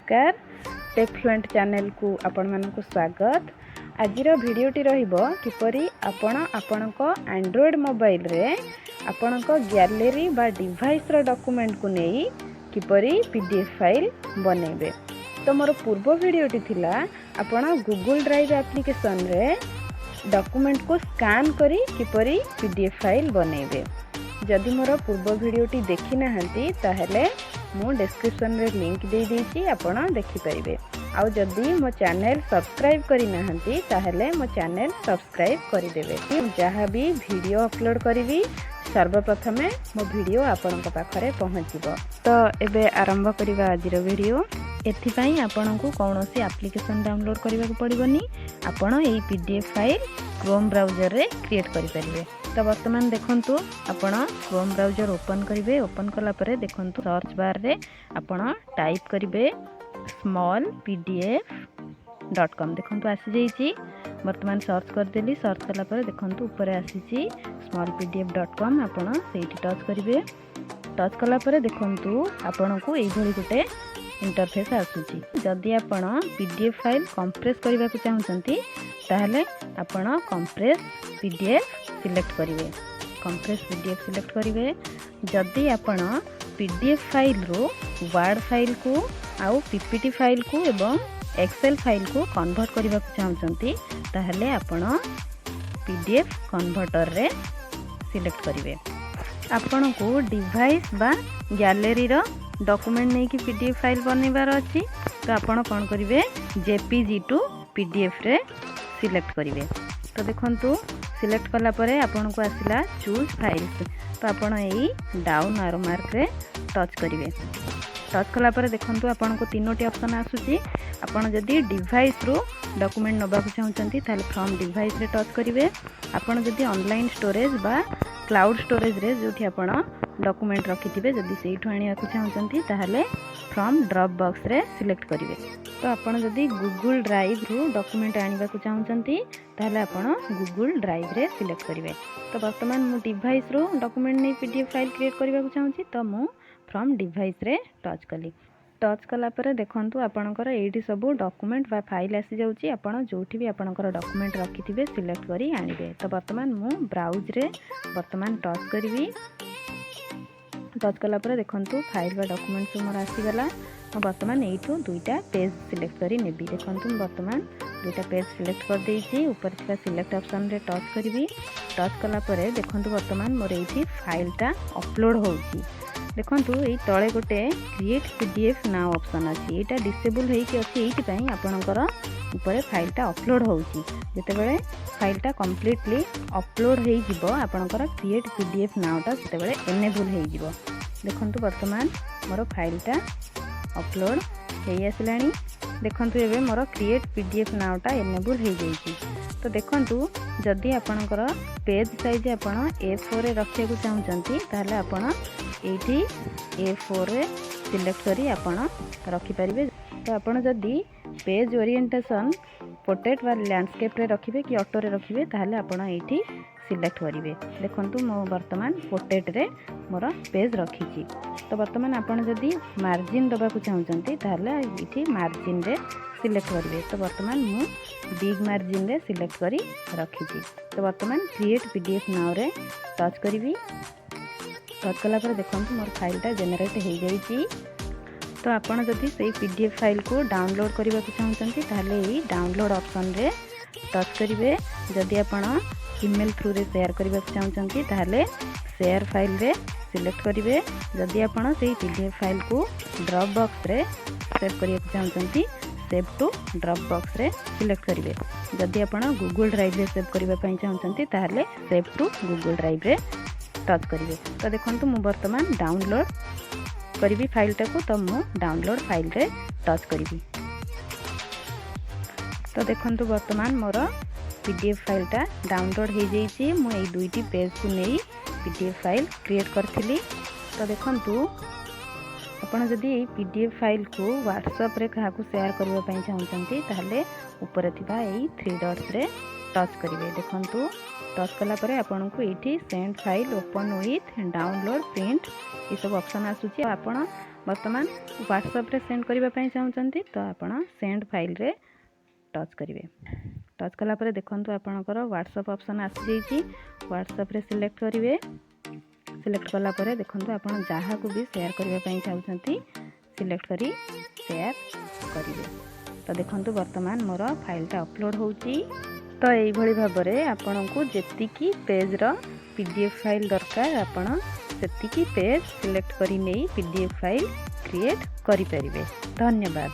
नमस्कार टेक्फ्लुएंट चैनल को आपण मानक स्वागत। आजिर भिडियोटी रहिबो किपरि आपणक एंड्रॉइड मोबाइल रे आपणक गैलरी बा डिवाइस रो डॉक्यूमेंट को नहीं किपरि पीडीएफ फाइल बनेबे। तो मोर पूर्व भिडियोटी थिला आपण गूगल ड्राइव एप्लिकेशन रे डॉक्यूमेंट को स्कैन करी किपरि पीडीएफ फाइल बनेबे। जदि मोर पूर्व भिडियोटी देखि नाहंती ताहले मु डिस्क्रिप्शन रे लिंक दे देछि आपण देखि परिबे। आउ जदि मो चैनल सब्सक्राइब करि नाहंती ताहले मो चैनल सब्सक्राइब करि देबे। जहाँ भी वीडियो अपलोड करिवि सर्वप्रथम मो वीडियो आपणक पाखरे पहुँचीबो। तो एबे आरंभ करिबा आजिर वीडियो। एथिपाई आपणको कौनसी एप्लिकेशन डाउनलोड करबा को पड़िबनी। आपण एई पीडीएफ फाइल क्रोम ब्राउजर रे क्रिएट करि परिबे। तो वर्तमान देखंतु आपण क्रोम ब्राउजर ओपन करिवे। ओपन कला परे देखंतु सर्च बार रे आपण टाइप करिवे smallpdf.com देखंतु आसी जाईची। वर्तमान सर्च कर देली। सर्च कला परे देखंतु ऊपर आसीची smallpdf.com आपण सेठी टच करिवे। टच कला परे देखंतु आपणको एई भली गोटे इंटरफेस आसुची। जदि आपण पीडीएफ फाइल कंप्रेस करबा को चाहउचंती ताहले आपण कंप्रेस पीडीएफ सिलेक्ट करिवे। कंप्रेस पीडीएफ सिलेक्ट करिवे। जदि आपण पीडीएफ फाइल रो वर्ड फाइल को आउ पीपीटी फाइल को एवं एक्सेल फाइल को कन्वर्ट करबा को चाहउचंती ताहले आपण पीडीएफ कन्वर्टर रे सिलेक्ट करिवे। आपण को डिवाइस बा गैलरी रो डॉक्यूमेंट नहीं कि पीडीएफ फाइल बनैबार अछि तो आपण कोन करिवे जेपीजी टू पीडीएफ रे सिलेक्ट करिवे। तो देखंतु सिलेक्ट कला परे आपण को आसिला चूज फाइल्स। तो आपण एई डाउन एरो मार्क रे टच करिवे। टच कला परे देखंतु आपण को तीनोटी ऑप्शन आसुची। आपण जदी डिवाइस रो डॉक्यूमेंट नबा को चाहउचंती ताले फ्रॉम डिवाइस रे टच करिवे। आपण जदी ऑनलाइन स्टोरेज बा क्लाउड स्टोरेज रे जोठी आपण डॉक्यूमेंट रखिथिबे जदी सेठु आनिया को चाहउचंती ताहले फ्रॉम ड्रॉप बॉक्स रे सिलेक्ट करिवे। तो आपण जदी गूगल ड्राइव रो डॉक्यूमेंट आनिबा को चाहउचंती ताहले आपण गूगल ड्राइव रे सिलेक्ट करिवे। तो वर्तमान मु डिवाइस रो डॉक्यूमेंट नै पीडीएफ फाइल क्रिएट करबा को चाहउची तो मु फ्रॉम डिवाइस रे टच कली। टच कला परे देखंतु आपणकर एठी सब डॉक्यूमेंट बा फाइल आसी जाउची। आपण जोठी भी आपणकर डॉक्यूमेंट रखिथिबे सिलेक्ट करी आनिबे। तो वर्तमान मु ब्राउज रे वर्तमान टच करिवि। टच कला परे देखंतु फाइल बा डॉक्यूमेंट सब मोर आसी गला। वर्तमान एठू दुईटा पेज सिलेक्ट करी नेबी। देखंतु वर्तमान दुईटा पेज सिलेक्ट कर देइछि। ऊपर थिला सिलेक्ट ऑप्शन रे टच करिवि। टच कला परे देखंतु वर्तमान मोर एठी फाइलटा अपलोड होउछि। देखंतु एई तळे गोटे क्रिएट पीडीएफ नाउ ऑप्शन अछि। एटा डिसेबल हेइ कि अछि एइति पई आपणकर ऊपर फाइलटा अपलोड होउछि। जेतेबेले फाइलटा कंप्लीटली अपलोड हेइ जिवो आपणकर क्रिएट पीडीएफ नाउटा सेतेबेले एनेबल हेइ जिवो। देखंतु वर्तमान मोर फाइलटा अपलोड हेइ आसिलानी। देखंतु एबे मोर क्रिएट पीडीएफ नाउटा एनेबल हेइ जाइछि। तो देखंतु जदि आपणकर पेज साइज आपण A4 रे रखिया को चाहउचंती ताहले आपण एठी A4 रे सिलेक्ट करी आपण रखि परिबे। तो आपण जदि पेज ओरिएंटेशन पोर्ट्रेट वा लैंडस्केप रे रखिबे कि ऑटो रे रखिबे ताहले आपण एठी सिलेक्ट करिवे। देखंतु मो वर्तमान पोर्ट्रेट रे मोर पेज रखिछि। तो वर्तमान आपण जदि मार्जिन दबा को चाहउचंती ताहले एठी मार्जिन रे सिलेक्ट करिवे। तो वर्तमान मु बिग मार्जिन रे सिलेक्ट करी रखिछि। तो वर्तमान क्रिएट पीडीएफ नाउ रे टच करिवि। टच कला पर देखंतु मोर फाइलटा जनरेट हो जाइछि। तो आपण जदि सेई पीडीएफ फाइल को डाउनलोड करबा को चाहउचंती ताहले एई डाउनलोड ऑप्शन रे टच करिवे। जदि आपण ईमेल थ्रू रे शेयर करबा को चाहउचंती ताहले शेयर फाइल रे सिलेक्ट करिवे। जदि आपण सेई पीडीएफ फाइल को ड्रॉप बॉक्स रे सेव करिया को चाहउचंती सेव टू ड्रॉप बॉक्स रे सिलेक्ट करिवे। जदि आपण गूगल ड्राइव रे सेव करबा पई चाहउचंती ताहले सेव टू गूगल ड्राइव रे टच करिवे। तो देखंतु मु वर्तमान डाउनलोड करिवि फाइलटा को। तो मु डाउनलोड फाइल रे टच करिवि। तो देखंतु वर्तमान मोर पीडीएफ फाइलटा डाउनलोड हो जाइछि। मु एई दुईटी पेज को नै पीडीएफ फाइल क्रिएट करथिली। तो देखंतु आपण जदि एई पीडीएफ फाइल को व्हाट्सएप रे काहा को शेयर करबा पई चाहउचंती ताहले ऊपर थिबा एई 3 डॉट्स रे टच करेंगे। देखूँ टच कलापर आपन को ये send file open with download print ये सब ऑप्शन आसूची। आपण वर्तमान व्हाट्सएप रे सेंड करने चाहते तो आपण सेंड फाइल रे टच करेंगे। टच कलापर देखूँ आपणकर व्हाट्सएप ऑप्शन आसी जाइए। व्हाट्सएप रे सिलेक्ट करेंगे। सिलेक्ट कलापर देखूँ आप जहाँ को भी शेयर करने चाहते सिलेक्ट करी शेयर करेंगे। तो देखूँ वर्तमान मोर फाइलटा अपलोड होची। तो यही भाव में आपन को जी पेज रो पीडीएफ फाइल दरकार आपण से पेज सिलेक्ट करी नहीं पीडीएफ फाइल क्रिएट करि परिबे। धन्यवाद।